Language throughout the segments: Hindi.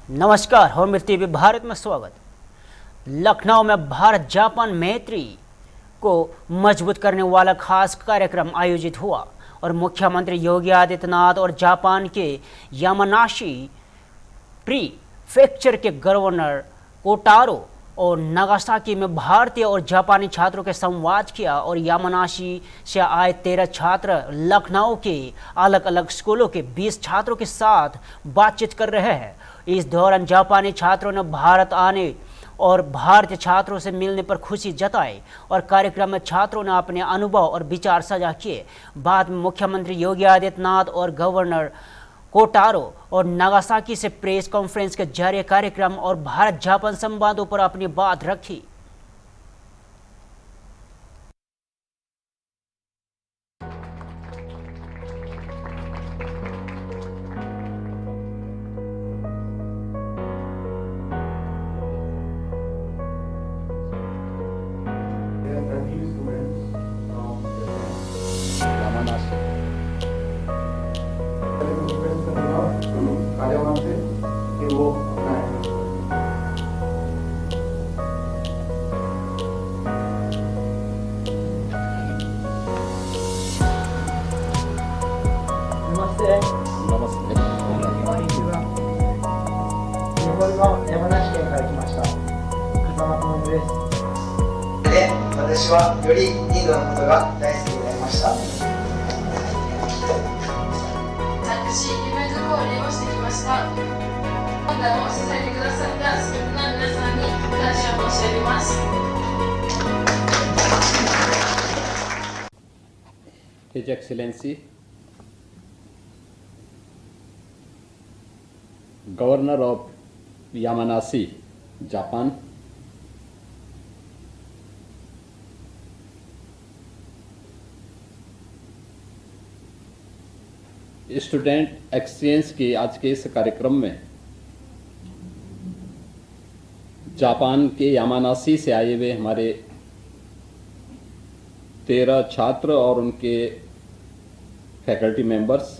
नमस्कार, होम टीवी भारत में स्वागत। लखनऊ में भारत जापान मैत्री को मजबूत करने वाला खास कार्यक्रम आयोजित हुआ और मुख्यमंत्री योगी आदित्यनाथ और जापान के यामानाशी प्रीफेक्चर के गवर्नर कोटारो और नागासाकी में भारतीय और जापानी छात्रों के संवाद किया और यामानाशी से आए 13 छात्र लखनऊ के अलग अलग स्कूलों के 20 छात्रों के साथ बातचीत कर रहे हैं। इस दौरान जापानी छात्रों ने भारत आने और भारतीय छात्रों से मिलने पर खुशी जताई और कार्यक्रम में छात्रों ने अपने अनुभव और विचार साझा किए। बाद में मुख्यमंत्री योगी आदित्यनाथ और गवर्नर कोटारो और नागासाकी से प्रेस कॉन्फ्रेंस के जरिए कार्यक्रम और भारत जापान संबंधों पर अपनी बात रखी। नमस्ते। 日本の山梨県から来ました風間智です。で、私はよりインドのことが大好きになりました。私、夢づくを利用してきました。判断を支えてくださったすべての皆さんに感謝を申し上げます。His Excellency Governor of Yamanashi, Japan, student exchange के आज के इस कार्यक्रम में जापान के यामानाशी से आए हुए हमारे 13 छात्र और उनके फैकल्टी मेंबर्स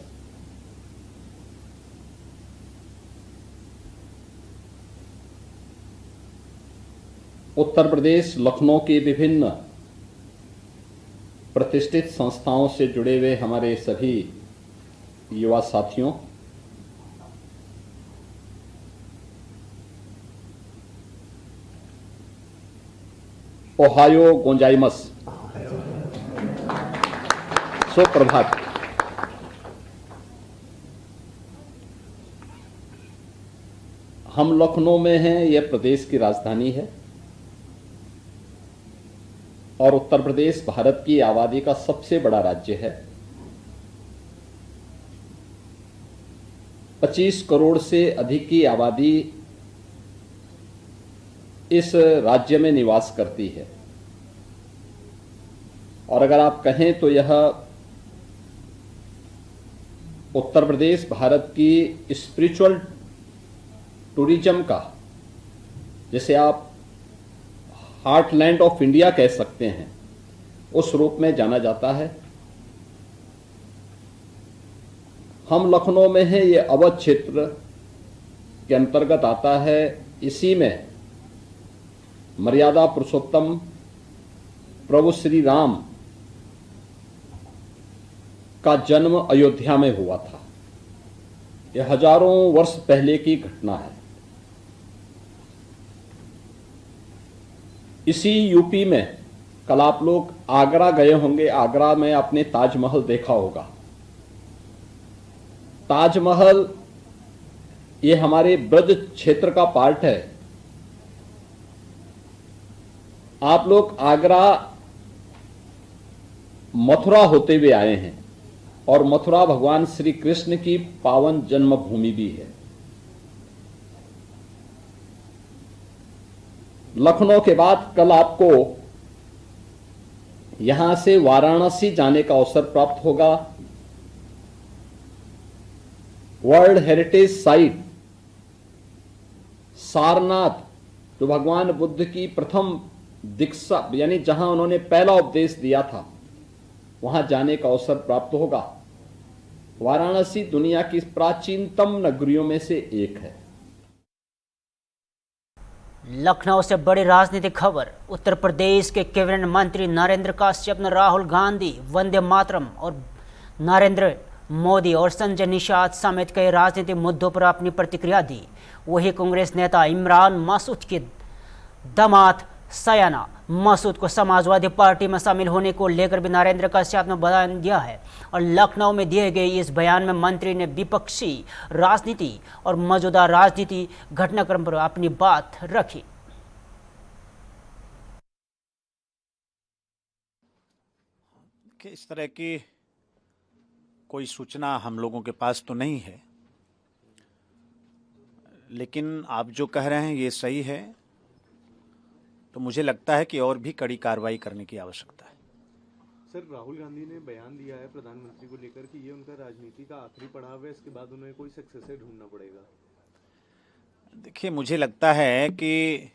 उत्तर प्रदेश लखनऊ के विभिन्न प्रतिष्ठित संस्थाओं से जुड़े हुए हमारे सभी युवा साथियों, ओहायो गोंजाइमस, सुप्रभात। हम लखनऊ में हैं, यह प्रदेश की राजधानी है और उत्तर प्रदेश भारत की आबादी का सबसे बड़ा राज्य है। 25 करोड़ से अधिक की आबादी इस राज्य में निवास करती है और अगर आप कहें तो यह उत्तर प्रदेश भारत की स्पिरिचुअल टूरिज्म का, जिसे आप हार्टलैंड ऑफ इंडिया कह सकते हैं, उस रूप में जाना जाता है। हम लखनऊ में हैं, ये अवध क्षेत्र के अंतर्गत आता है। इसी में मर्यादा पुरुषोत्तम प्रभु श्री राम का जन्म अयोध्या में हुआ था। यह हजारों वर्ष पहले की घटना है। इसी यूपी में कल आप लोग आगरा गए होंगे। आगरा में आपने ताजमहल देखा होगा। ताजमहल ये हमारे ब्रज क्षेत्र का पार्ट है। आप लोग आगरा मथुरा होते हुए आए हैं और मथुरा भगवान श्री कृष्ण की पावन जन्मभूमि भी है। लखनऊ के बाद कल आपको यहां से वाराणसी जाने का अवसर प्राप्त होगा। वर्ल्ड हेरिटेज साइट सारनाथ, जो भगवान बुद्ध की प्रथम दीक्षा यानी जहां उन्होंने पहला उपदेश दिया था, वहां जाने का अवसर प्राप्त होगा। वाराणसी दुनिया की प्राचीनतम नगरियों में से एक है। लखनऊ से बड़ी राजनीतिक खबर। उत्तर प्रदेश के कैबिनेट मंत्री नरेंद्र कश्यप ने राहुल गांधी, वंदे मातरम और नरेंद्र मोदी और संजय निषाद समेत कई राजनीतिक मुद्दों पर अपनी प्रतिक्रिया दी। वही कांग्रेस नेता इमरान मसूद के दामाद सयाना मसूद को समाजवादी पार्टी में शामिल होने को लेकर भी नरेंद्र कश्यप ने बयान दिया है और लखनऊ में दिए गए इस बयान में मंत्री ने विपक्षी राजनीति और मौजूदा राजनीति घटनाक्रम पर अपनी बात रखी। कि इस तरह की कोई सूचना हम लोगों के पास तो नहीं है, लेकिन आप जो कह रहे हैं ये सही है, तो मुझे लगता है कि और भी कड़ी कार्रवाई करने की आवश्यकता है। सर, राहुल गांधी ने बयान दिया है प्रधानमंत्री को लेकर कि ये उनका राजनीति का आखिरी पड़ाव है, इसके बाद उन्हें कोई सक्सेसर ढूंढना पड़ेगा। देखिए, मुझे लगता है कि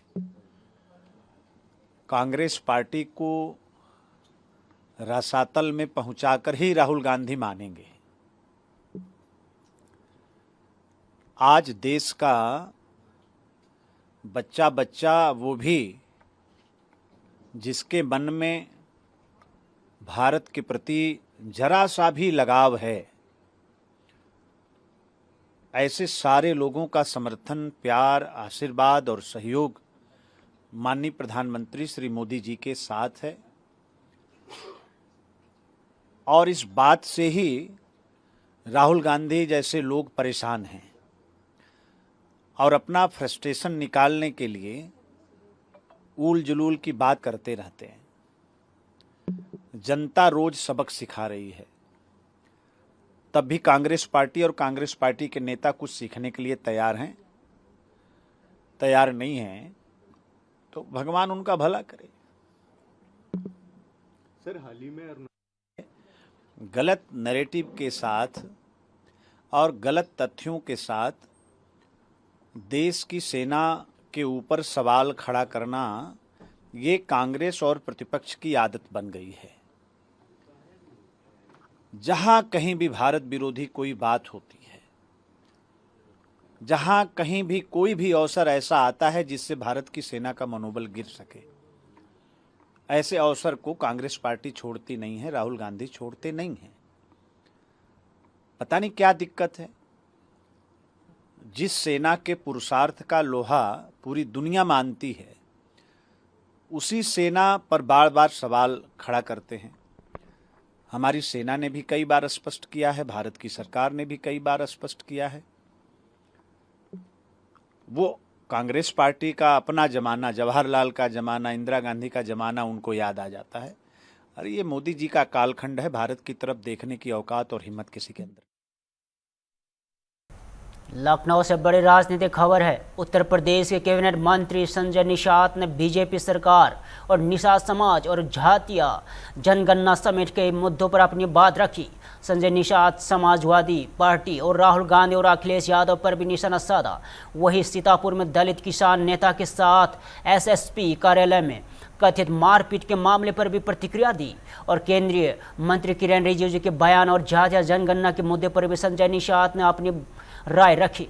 कांग्रेस पार्टी को रसातल में पहुंचाकर ही राहुल गांधी मानेंगे। आज देश का बच्चा बच्चा, वो भी जिसके मन में भारत के प्रति जरा सा भी लगाव है, ऐसे सारे लोगों का समर्थन, प्यार, आशीर्वाद और सहयोग माननीय प्रधानमंत्री श्री मोदी जी के साथ है। और इस बात से ही राहुल गांधी जैसे लोग परेशान हैं और अपना फ्रस्ट्रेशन निकालने के लिए ऊल जुलूल की बात करते रहते हैं। जनता रोज सबक सिखा रही है, तब भी कांग्रेस पार्टी और कांग्रेस पार्टी के नेता कुछ सीखने के लिए तैयार हैं। तैयार नहीं हैं तो भगवान उनका भला करे। सर, हाल ही में गलत नैरेटिव के साथ और गलत तथ्यों के साथ देश की सेना के ऊपर सवाल खड़ा करना, ये कांग्रेस और प्रतिपक्ष की आदत बन गई है। जहां कहीं भी भारत विरोधी कोई बात होती है, जहां कहीं भी कोई भी अवसर ऐसा आता है जिससे भारत की सेना का मनोबल गिर सके, ऐसे अवसर को कांग्रेस पार्टी छोड़ती नहीं है, राहुल गांधी छोड़ते नहीं हैं। पता नहीं क्या दिक्कत है। जिस सेना के पुरुषार्थ का लोहा पूरी दुनिया मानती है, उसी सेना पर बार बार सवाल खड़ा करते हैं। हमारी सेना ने भी कई बार स्पष्ट किया है, भारत की सरकार ने भी कई बार स्पष्ट किया है। वो कांग्रेस पार्टी का अपना जमाना, जवाहरलाल का जमाना, इंदिरा गांधी का जमाना उनको याद आ जाता है। अरे ये मोदी जी का कालखंड है, भारत की तरफ देखने की औकात और हिम्मत किसी के अंदर। लखनऊ से बड़ी राजनीतिक खबर है। उत्तर प्रदेश के कैबिनेट मंत्री संजय निषाद ने बीजेपी सरकार और निषाद समाज और जातीय जनगणना समेत कई मुद्दों पर अपनी बात रखी। संजय निषाद समाजवादी पार्टी और राहुल गांधी और अखिलेश यादव पर भी निशाना साधा। वही सीतापुर में दलित किसान नेता के साथ एसएसपी कार्यालय में कथित मारपीट के मामले पर भी प्रतिक्रिया दी और केंद्रीय मंत्री किरेन रिजिजू के बयान और जातीय जनगणना के मुद्दे पर भी संजय निषाद ने अपनी राय रखी।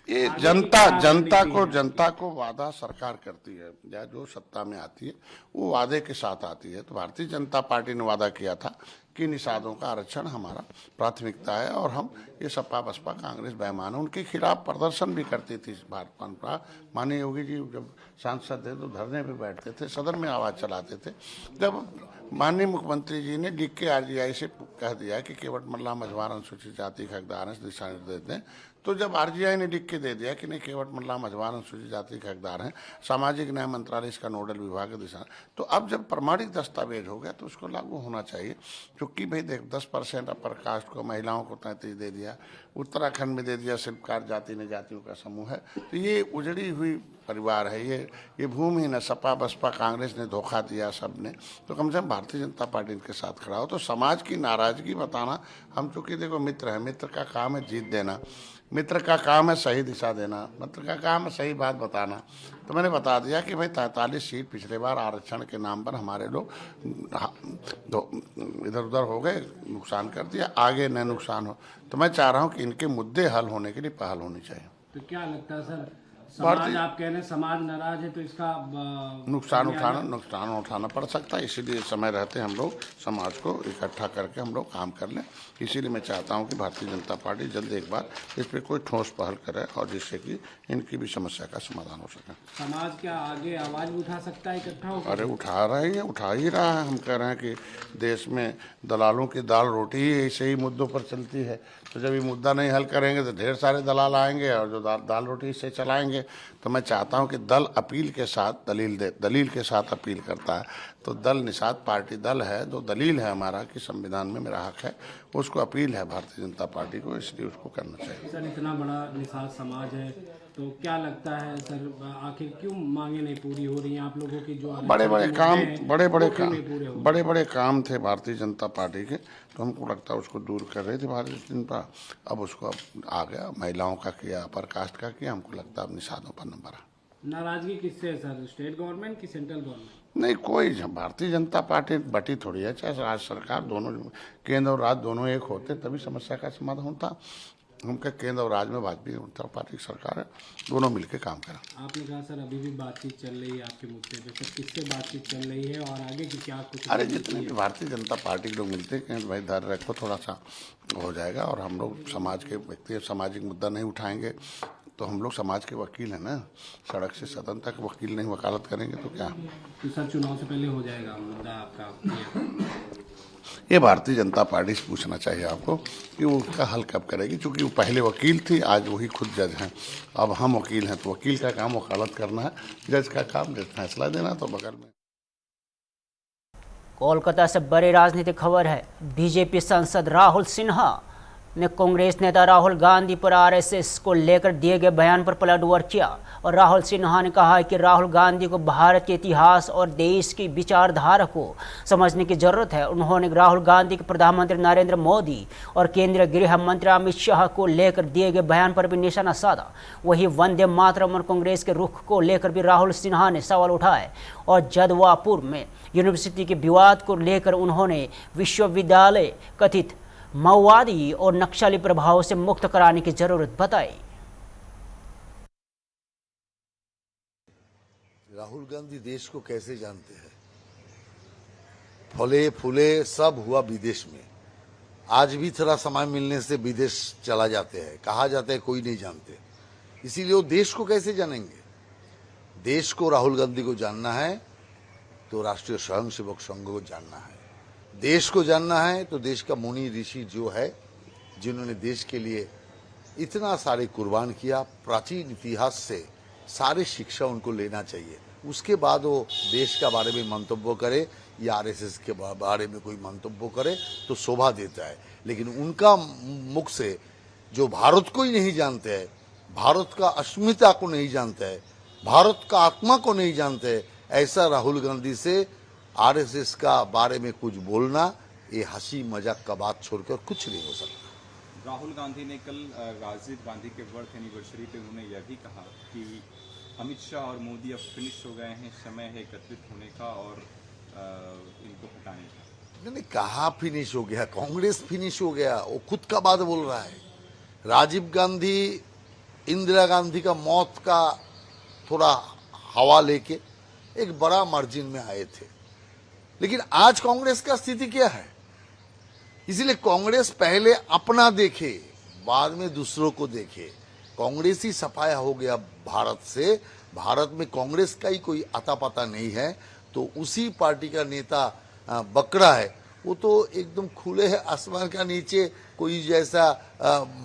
ये जनता को वादा सरकार करती है, या जो सत्ता में आती है वो वादे के साथ आती है। तो भारतीय जनता पार्टी ने वादा किया था कि निषादों का आरक्षण हमारा प्राथमिकता है और हम ये सपा बसपा कांग्रेस बेईमान, उनके खिलाफ प्रदर्शन भी करती थी। भाजपा माननीय योगी जी जब सांसद थे तो धरने पे बैठते थे, सदन में आवाज चलाते थे। जब माननीय मुख्यमंत्री जी ने लिख के आरजीआई से कह दिया कि केवट मल्ला मझवार अनुसूचित जाति के हकदार हैं, दिशा निर्देश दें, तो जब आरजीआई ने लिख के दे दिया कि नहीं केवट मल्ला मझवार अनुसूचित जाति के हकदार हैं, सामाजिक न्याय मंत्रालय इसका नोडल विभाग है दिशा, तो अब जब प्रमाणिक दस्तावेज हो गया तो उसको लागू होना चाहिए। क्योंकि भाई देख 10% अपर कास्ट को, महिलाओं को 33 दे दिया, उत्तराखंड में दे दिया, शिल्पकार जाति ने जातियों का समूह है। तो ये उजड़ी हुई परिवार है, ये भूमिहीन है। सपा बसपा कांग्रेस ने धोखा दिया सबने, तो कम से कम भारतीय जनता पार्टी इनके साथ खड़ा हो। तो समाज की नाराजगी बताना, हम चूंकि देखो मित्र हैं, मित्र का काम है जीत देना, मित्र का काम है सही दिशा देना, मित्र का काम है सही बात बताना। तो मैंने बता दिया कि भाई 43 सीट पिछले बार आरक्षण के नाम पर हमारे लोग इधर उधर उधर हो गए, नुकसान कर दिया, आगे न नुकसान हो। तो मैं चाह रहा हूं कि इनके मुद्दे हल होने के लिए पहल होनी चाहिए। तो क्या लगता है सर, समाज, आप कह रहे हैं समाज नाराज है तो इसका नुकसान उठाना पड़ सकता है, इसीलिए समय रहते हम लोग समाज को इकट्ठा करके हम लोग काम कर लें। इसीलिए मैं चाहता हूं कि भारतीय जनता पार्टी जल्द एक बार इस पर कोई ठोस पहल करे और जिससे कि इनकी भी समस्या का समाधान हो सके। समाज क्या आगे आवाज उठा सकता है इकट्ठा होकर? अरे उठा ही रहा है। हम कह रहे हैं कि देश में दलालों की दाल रोटी ही ऐसे ही मुद्दों पर चलती है, तो जब ये मुद्दा नहीं हल करेंगे तो ढेर सारे दलाल आएंगे और जो दाल रोटी से चलाएंगे। तो मैं चाहता हूं कि दल अपील के साथ दलील के साथ अपील करता है, तो दल निषाद पार्टी दल है, जो दलील है हमारा कि संविधान में मेरा हक है, उसको अपील है भारतीय जनता पार्टी को, इसलिए उसको करना चाहिए। सर, इतना बड़ा निषाद समाज है तो क्या लगता है सर, आखिर क्यों मांगे नहीं पूरी हो रही हैं आप लोगों की? जो बड़े बड़े काम थे भारतीय जनता पार्टी के, तो हमको लगता है उसको दूर कर रही थी भारतीय जनता। अब उसको आ गया, महिलाओं का किया, अपर कास्ट का किया, हमको लगता है अब निषादों पर नंबर है। नाराजगी किससे है सर, स्टेट गवर्नमेंट की सेंट्रल गवर्नमेंट? नहीं, कोई भारतीय जनता पार्टी बटी थोड़ी है। चाहे राज्य सरकार, दोनों केंद्र और राज्य दोनों एक होते तभी समस्या का समाधान होता। उनके केंद्र और राज्य में भाजपा जनता पार्टी की सरकार है, दोनों मिलकर काम करें। आपने कहा सर अभी भी बातचीत चल रही है आपके मुद्दे पे, सर किससे बातचीत चल रही है और आगे की क्या कुछ? अरे जितने भी भारतीय जनता पार्टी के लोग मिलते हैं, भाई धैर्य रखो, थोड़ा सा हो जाएगा। और हम लोग समाज के व्यक्ति सामाजिक मुद्दा नहीं उठाएंगे तो हम लोग समाज के वकील हैं ना, सड़क से सदन तक वकील नहीं वकालत करेंगे तो क्या? तो सर चुनाव से पहले हो जाएगा मुद्दा आपका? ये भारतीय जनता पार्टी से पूछना चाहिए आपको कि वो उसका हल कब करेगी, क्योंकि वो पहले वकील थी, आज वही खुद जज हैं। अब हम वकील हैं, तो वकील का काम वकालत करना है, जज का काम जज फैसला देना। तो बगल में कोलकाता से बड़ी राजनीतिक खबर है। बीजेपी सांसद राहुल सिन्हा ने कांग्रेस नेता राहुल गांधी पर आरएसएस को लेकर दिए गए बयान पर पलटवार किया और राहुल सिन्हा ने कहा है कि राहुल गांधी को भारत के इतिहास और देश की विचारधारा को समझने की जरूरत है। उन्होंने राहुल गांधी के प्रधानमंत्री नरेंद्र मोदी और केंद्रीय गृह मंत्री अमित शाह को लेकर दिए गए बयान पर भी निशाना साधा। वहीं वंदे मातरम और कांग्रेस के रुख को लेकर भी राहुल सिन्हा ने सवाल उठाए और जदवापुर में यूनिवर्सिटी के विवाद को लेकर उन्होंने विश्वविद्यालय कथित माओवादी और नक्सली प्रभाव से मुक्त कराने की जरूरत बताई। राहुल गांधी देश को कैसे जानते हैं? फले फूले सब हुआ विदेश में। आज भी थोड़ा समय मिलने से विदेश चला जाते हैं, कहा जाता है कोई नहीं जानते, इसीलिए वो देश को कैसे जानेंगे? देश को राहुल गांधी को जानना है तो राष्ट्रीय स्वयंसेवक संघ को जानना है। देश को जानना है तो देश का मुनि ऋषि जो है, जिन्होंने देश के लिए इतना सारे कुर्बान किया, प्राचीन इतिहास से सारे शिक्षा उनको लेना चाहिए। उसके बाद वो देश का बारे में मंतव्य करे या आरएसएस के बारे में कोई मंतव्य करे तो शोभा देता है। लेकिन उनका मुख से जो भारत को ही नहीं जानते हैं, भारत का अस्मिता को नहीं जानते हैं, भारत का आत्मा को नहीं जानते, ऐसा राहुल गांधी से आरएसएस का बारे में कुछ बोलना, ये हंसी मजाक का बात छोड़कर कुछ नहीं हो सकता। राहुल गांधी ने कल राजीव गांधी के बर्थ एनिवर्सरी पे उन्होंने यह भी कहा कि अमित शाह और मोदी अब फिनिश हो गए हैं, समय है एकत्रित होने का और इनको हटाने का। मैंने कहा फिनिश हो गया, कांग्रेस फिनिश हो गया, वो खुद का बात बोल रहा है। राजीव गांधी इंदिरा गांधी का मौत का थोड़ा हवा लेके एक बड़ा मार्जिन में आए थे, लेकिन आज कांग्रेस का स्थिति क्या है? इसीलिए कांग्रेस पहले अपना देखे, बाद में दूसरों को देखे। कांग्रेस ही सफाया हो गया भारत से, भारत में कांग्रेस का ही कोई आता पता नहीं है। तो उसी पार्टी का नेता बकरा है, वो तो एकदम खुले है आसमान का नीचे कोई जैसा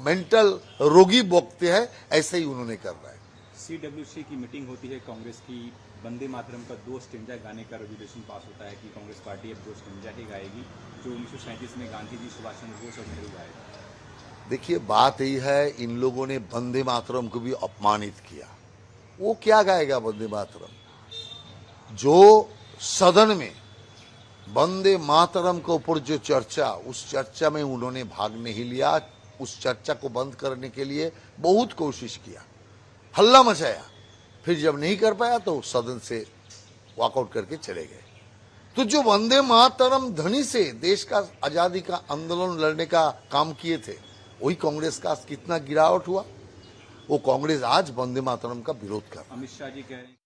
मेंटल रोगी बोकते हैं, ऐसा ही उन्होंने कर रहा है। सीडब्ल्यूसी की मीटिंग होती है कांग्रेस की, वंदे मातरम का 2 स्टेंजा गाने का रेजोल्यूशन पास होता है कि कांग्रेस पार्टी अब 2 स्टेंजा ही गाएगी, जो 1937 में गांधी जी, सुभाष चंद्र बोस और नेहरू गाए। देखिए, बात यही है, इन लोगों ने वंदे मातरम को भी अपमानित किया। वो क्या गाएगा वंदे मातरम? जो सदन में वंदे मातरम के ऊपर जो चर्चा, उस चर्चा में उन्होंने भाग नहीं लिया। उस चर्चा को बंद करने के लिए बहुत कोशिश किया, हल्ला मचाया, फिर जब नहीं कर पाया तो सदन से वॉकआउट करके चले गए। तो जो वंदे मातरम ध्वनि से देश का आजादी का आंदोलन लड़ने का काम किए थे, वही कांग्रेस का कितना गिरावट हुआ। वो कांग्रेस आज वंदे मातरम का विरोध कर। अमित शाह जी कह रहे हैं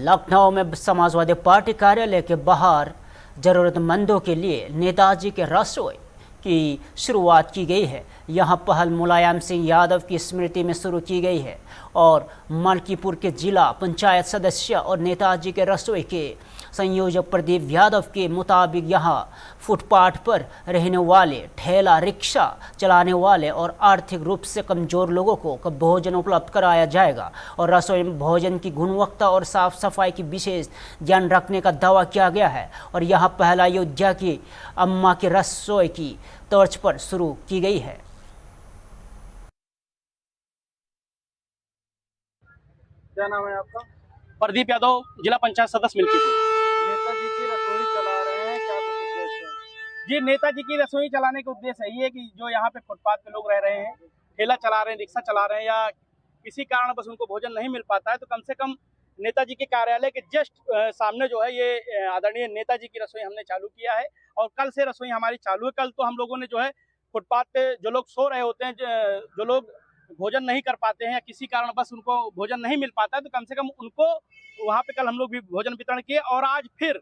लखनऊ में समाजवादी पार्टी कार्यालय के बाहर जरूरतमंदों के लिए नेताजी के रसोई की शुरुआत की गई है। यहां पहल मुलायम सिंह यादव की स्मृति में शुरू की गई है और मलकीपुर के जिला पंचायत सदस्य और नेताजी के रसोई के संयोजक प्रदीप यादव के मुताबिक यहां फुटपाथ पर रहने वाले, ठेला रिक्शा चलाने वाले और आर्थिक रूप से कमजोर लोगों को भोजन उपलब्ध कराया जाएगा और रसोई में भोजन की गुणवत्ता और साफ सफाई की विशेष ध्यान रखने का दावा किया गया है। और यहां पहला अयोध्या की अम्मा की रसोई की तर्ज पर शुरू की गई है। क्या नाम है आपका? प्रदीप यादव, जिला पंचायत सदस्य मिल्कीपुर। नेताजी की रसोई चला रहे हैं, क्या कुछ उद्देश्य है? जी, नेताजी की रसोई चलाने का उद्देश्य यही है कि जो यहाँ पे फुटपाथ पे लोग रह रहे हैं, ठेला चला रहे हैं, रिक्शा चला रहे हैं या किसी कारण बस उनको भोजन नहीं मिल पाता है, तो कम से कम नेताजी के कार्यालय के जस्ट सामने जो है ये आदरणीय नेताजी की रसोई हमने चालू किया है और कल से रसोई हमारी चालू है। कल तो हम लोगों ने जो है फुटपाथ पे जो लोग सो रहे होते हैं, जो लोग भोजन नहीं कर पाते हैं या किसी कारण बस उनको भोजन नहीं मिल पाता है, तो कम से कम उनको वहाँ पे कल हम लोग भी भोजन वितरण किए। और आज फिर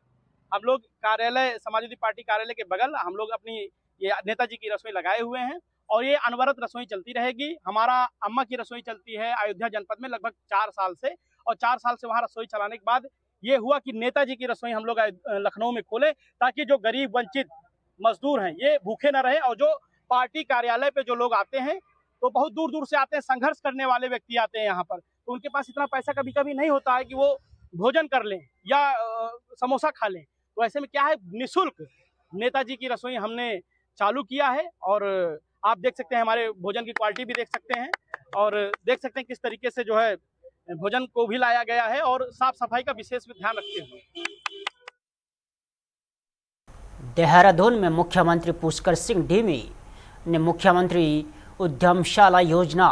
हम लोग कार्यालय, समाजवादी पार्टी कार्यालय के बगल हम लोग अपनी ये नेताजी की रसोई लगाए हुए हैं और ये अनवरत रसोई चलती रहेगी। हमारा अम्मा की रसोई चलती है अयोध्या जनपद में लगभग 4 साल से और 4 साल से वहाँ रसोई चलाने के बाद ये हुआ कि नेताजी की रसोई हम लोग लखनऊ में खोले ताकि जो गरीब वंचित मजदूर हैं ये भूखे न रहे और जो पार्टी कार्यालय पे जो लोग आते हैं तो बहुत दूर दूर से आते हैं, संघर्ष करने वाले व्यक्ति आते हैं यहाँ पर, तो उनके पास इतना पैसा कभी कभी नहीं होता है कि वो भोजन कर लें या समोसा खा लें। तो ऐसे में क्या है, निःशुल्क नेताजी की रसोई हमने चालू किया है और आप देख सकते हैं, हमारे भोजन की क्वालिटी भी देख सकते हैं और देख सकते हैं किस तरीके से जो है भोजन को भी लाया गया है और साफ सफाई का विशेष ध्यान रखते हुए। देहरादून में मुख्यमंत्री पुष्कर सिंह धामी ने मुख्यमंत्री उद्यमशाला योजना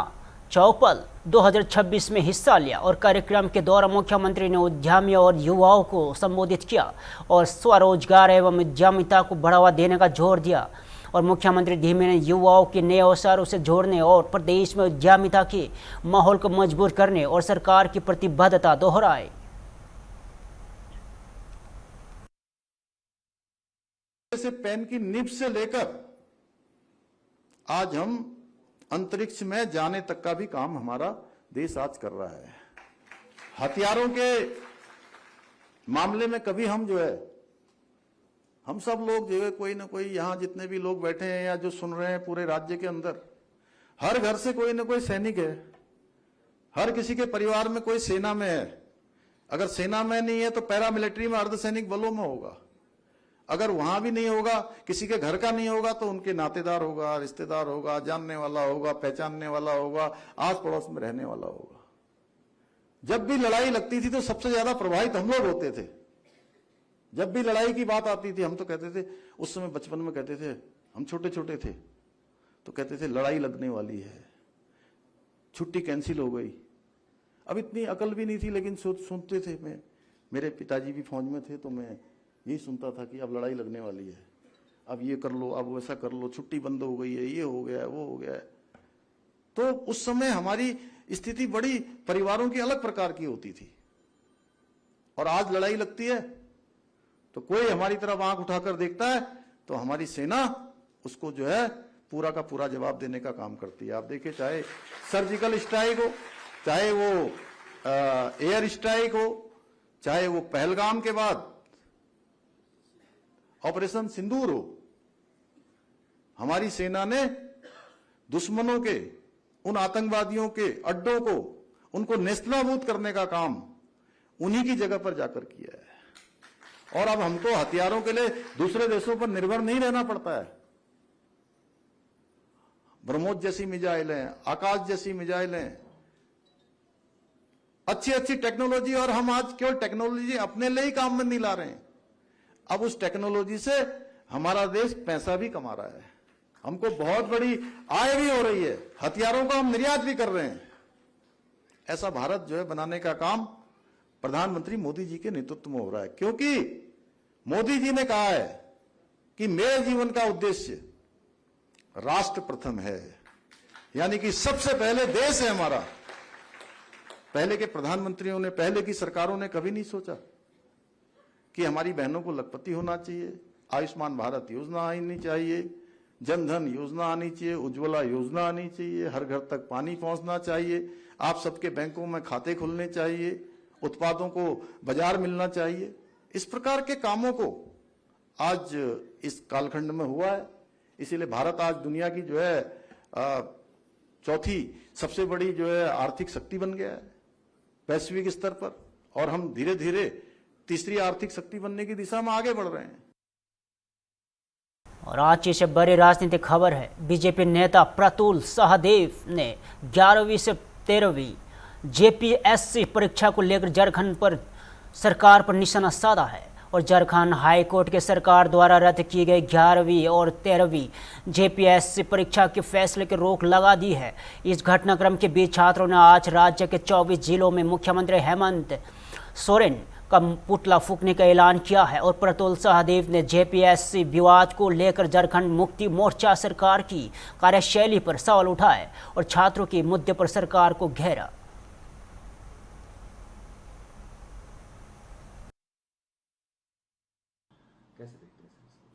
चौपल 2026 में हिस्सा लिया और कार्यक्रम के दौरान मुख्यमंत्री ने उद्यमियों और युवाओं को संबोधित किया और स्वरोजगार एवं उद्यमिता को बढ़ावा देने का जोर दिया। और मुख्यमंत्री धामी ने युवाओं के नए अवसरों से जोड़ने और प्रदेश में उद्यमिता के माहौल को मजबूत करने और सरकार की प्रतिबद्धता दोहराई। से पेन की निब से लेकर आज हम अंतरिक्ष में जाने तक का भी काम हमारा देश आज कर रहा है। हथियारों के मामले में कभी हम जो है, हम सब लोग जो है कोई ना कोई, यहां जितने भी लोग बैठे हैं या जो सुन रहे हैं पूरे राज्य के अंदर, हर घर से कोई ना कोई सैनिक है, हर किसी के परिवार में कोई सेना में है। अगर सेना में नहीं है तो पैरामिलिट्री में, अर्धसैनिक बलों में होगा। अगर वहां भी नहीं होगा, किसी के घर का नहीं होगा तो उनके नातेदार होगा, रिश्तेदार होगा, जानने वाला होगा, पहचानने वाला होगा, आस पड़ोस में रहने वाला होगा। जब भी लड़ाई लगती थी तो सबसे ज्यादा प्रभावित हम लोग होते थे। जब भी लड़ाई की बात आती थी हम तो कहते थे, उस समय बचपन में कहते थे, हम छोटे छोटे थे तो कहते थे लड़ाई लगने वाली है, छुट्टी कैंसिल हो गई। अब इतनी अकल भी नहीं थी लेकिन सुनते थे। मेरे पिताजी भी फौज में थे तो मैं यही सुनता था कि अब लड़ाई लगने वाली है, अब ये कर लो, अब वैसा कर लो, छुट्टी बंद हो गई है, ये हो गया है, वो हो गया है। तो उस समय हमारी स्थिति बड़ी परिवारों की अलग प्रकार की होती थी। और आज लड़ाई लगती है तो कोई हमारी तरफ आंख उठाकर देखता है तो हमारी सेना उसको जो है पूरा का पूरा जवाब देने का काम करती है। आप देखिए, चाहे सर्जिकल स्ट्राइक हो, चाहे वो एयर स्ट्राइक हो, चाहे वो पहलगाम के बाद ऑपरेशन सिंदूर हो, हमारी सेना ने दुश्मनों के, उन आतंकवादियों के अड्डों को, उनको नेस्तनाबूद करने का काम उन्हीं की जगह पर जाकर किया है। और अब हमको हथियारों के लिए दूसरे देशों पर निर्भर नहीं रहना पड़ता है। ब्रह्मोस जैसी मिसाइलें, आकाश जैसी मिसाइलें, अच्छी अच्छी टेक्नोलॉजी, और हम आज केवल टेक्नोलॉजी अपने लिए ही काम में नहीं ला रहे हैं, अब उस टेक्नोलॉजी से हमारा देश पैसा भी कमा रहा है, हमको बहुत बड़ी आय भी हो रही है, हथियारों का हम निर्यात भी कर रहे हैं। ऐसा भारत जो है बनाने का काम प्रधानमंत्री मोदी जी के नेतृत्व में हो रहा है, क्योंकि मोदी जी ने कहा है कि मेरे जीवन का उद्देश्य राष्ट्र प्रथम है, यानी कि सबसे पहले देश है हमारा। पहले के प्रधानमंत्रियों ने, पहले की सरकारों ने कभी नहीं सोचा कि हमारी बहनों को लखपति होना चाहिए, आयुष्मान भारत योजना आनी चाहिए, जनधन योजना आनी चाहिए, उज्ज्वला योजना आनी चाहिए, हर घर तक पानी पहुंचना चाहिए, आप सबके बैंकों में खाते खुलने चाहिए, उत्पादों को बाजार मिलना चाहिए। इस प्रकार के कामों को आज इस कालखंड में हुआ है। इसीलिए भारत आज दुनिया की जो है चौथी सबसे बड़ी जो है आर्थिक शक्ति बन गया है वैश्विक स्तर पर, और हम धीरे धीरे तीसरी आर्थिक शक्ति बनने की दिशा में आगे बढ़ रहे हैं। और आज से बड़ी राजनीतिक खबर है। बीजेपी नेता प्रतुल सहदेव ने 11वीं से 13वीं जेपीएससी परीक्षा को लेकर झारखंड पर सरकार पर निशाना साधा है और झारखंड हाई कोर्ट के सरकार द्वारा रद्द की गई 11वीं और 13वीं जेपीएससी परीक्षा के फैसले की रोक लगा दी है। इस घटनाक्रम के बीच छात्रों ने आज राज्य के 24 जिलों में मुख्यमंत्री हेमंत सोरेन का पुतला फूंकने का ऐलान किया है और प्रतुल सहदेव ने जेपीएससी विवाद को लेकर झारखंड मुक्ति मोर्चा सरकार की कार्यशैली पर सवाल उठाए और छात्रों के मुद्दे पर सरकार को घेरा।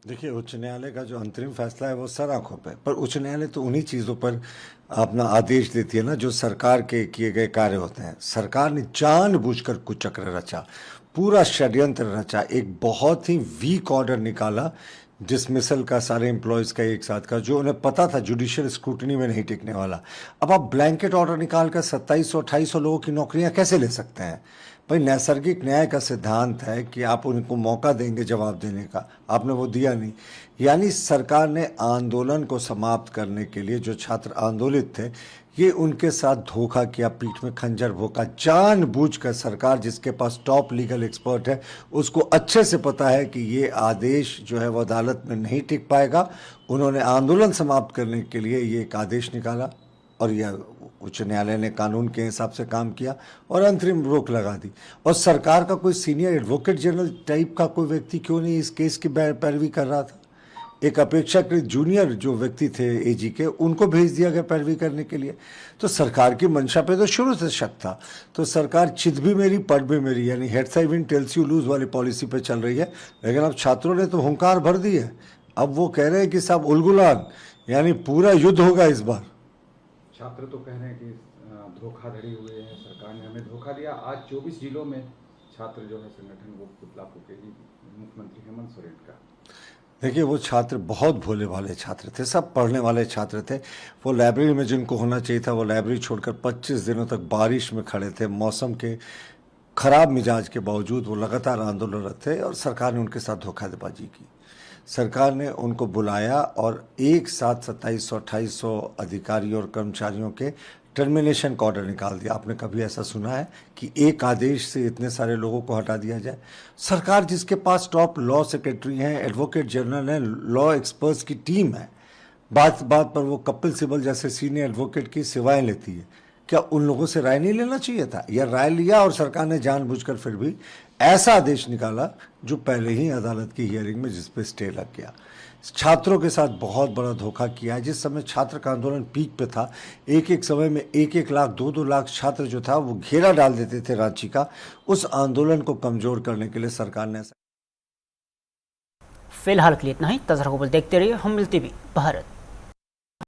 देखिए, उच्च न्यायालय का जो अंतरिम फैसला है वो सर आंखों पे, पर उच्च न्यायालय तो उन्हीं चीज़ों पर अपना आदेश देती है ना जो सरकार के किए गए कार्य होते हैं। सरकार ने जानबूझकर कुचक्र रचा, पूरा षड्यंत्र रचा, एक बहुत ही वीक ऑर्डर निकाला डिसमिसल का सारे एम्प्लॉयज़ का एक साथ का, जो उन्हें पता था जुडिशियल स्क्रूटनी में नहीं टिकने वाला। अब आप ब्लैंकेट ऑर्डर निकाल कर 2700-2800 लोगों की नौकरियां कैसे ले सकते हैं? भाई, नैसर्गिक न्याय का सिद्धांत है कि आप उनको मौका देंगे जवाब देने का, आपने वो दिया नहीं। यानी सरकार ने आंदोलन को समाप्त करने के लिए जो छात्र आंदोलित थे, ये उनके साथ धोखा किया, पीठ में खंजर भोंका जानबूझकर। सरकार जिसके पास टॉप लीगल एक्सपर्ट है उसको अच्छे से पता है कि ये आदेश जो है वो अदालत में नहीं टिक पाएगा। उन्होंने आंदोलन समाप्त करने के लिए ये एक आदेश निकाला और यह उच्च न्यायालय ने कानून के हिसाब से काम किया और अंतरिम रोक लगा दी। और सरकार का कोई सीनियर एडवोकेट जनरल टाइप का कोई व्यक्ति क्यों नहीं इस केस की पैरवी कर रहा था? एक अपेक्षाकृत जूनियर जो व्यक्ति थे एजी के, उनको भेज दिया गया पैरवी करने के लिए। तो सरकार की मंशा पे तो शुरू से शक था। तो सरकार चित भी मेरी पट भी मेरी, यानी heads I win tells you lose वाली पॉलिसी पे चल रही है। लेकिन अब छात्रों ने तो हुंकार भर दी है। अब वो कह रहे हैं कि साहब उलगुलान, यानी पूरा युद्ध होगा इस बार। छात्र तो कह रहे हैं कि धोखाधड़ी हुई है, सरकार ने हमें धोखा दिया। आज 24 जिलों में छात्र जो है संगठन वो पुतला फूकेगी मुख्यमंत्री हेमंत सोरेन का। देखिए, वो छात्र बहुत भोले भाले छात्र थे, सब पढ़ने वाले छात्र थे। वो लाइब्रेरी में जिनको होना चाहिए था वो लाइब्रेरी छोड़कर 25 दिनों तक बारिश में खड़े थे। मौसम के खराब मिजाज के बावजूद वो लगातार आंदोलनरत थे और सरकार ने उनके साथ धोखाधड़ी की। सरकार ने उनको बुलाया और एक साथ 2700-2800 अधिकारियों और कर्मचारियों के टर्मिनेशन का ऑर्डर निकाल दिया। आपने कभी ऐसा सुना है कि एक आदेश से इतने सारे लोगों को हटा दिया जाए? सरकार जिसके पास टॉप लॉ सेक्रेटरी हैं, एडवोकेट जनरल हैं, लॉ एक्सपर्ट्स की टीम है, बात बात पर वो कपिल सिब्बल जैसे सीनियर एडवोकेट की सेवाएं लेती है, क्या उन लोगों से राय नहीं लेना चाहिए था? या राय लिया और सरकार ने जानबूझकर फिर भी ऐसा आदेश निकाला जो पहले ही अदालत की हियरिंग में जिस पे स्टे लग गया। छात्रों के साथ बहुत बड़ा धोखा किया है। जिस समय छात्र का आंदोलन पीक पे था, एक समय में 1-1 लाख 2-2 लाख छात्र जो था वो घेरा डाल देते थे रांची का। उस आंदोलन को कमजोर करने के लिए सरकार ने। फिलहाल के लिए इतना ही। तज़रा को देखते रहिए हम मिलती भी भारत।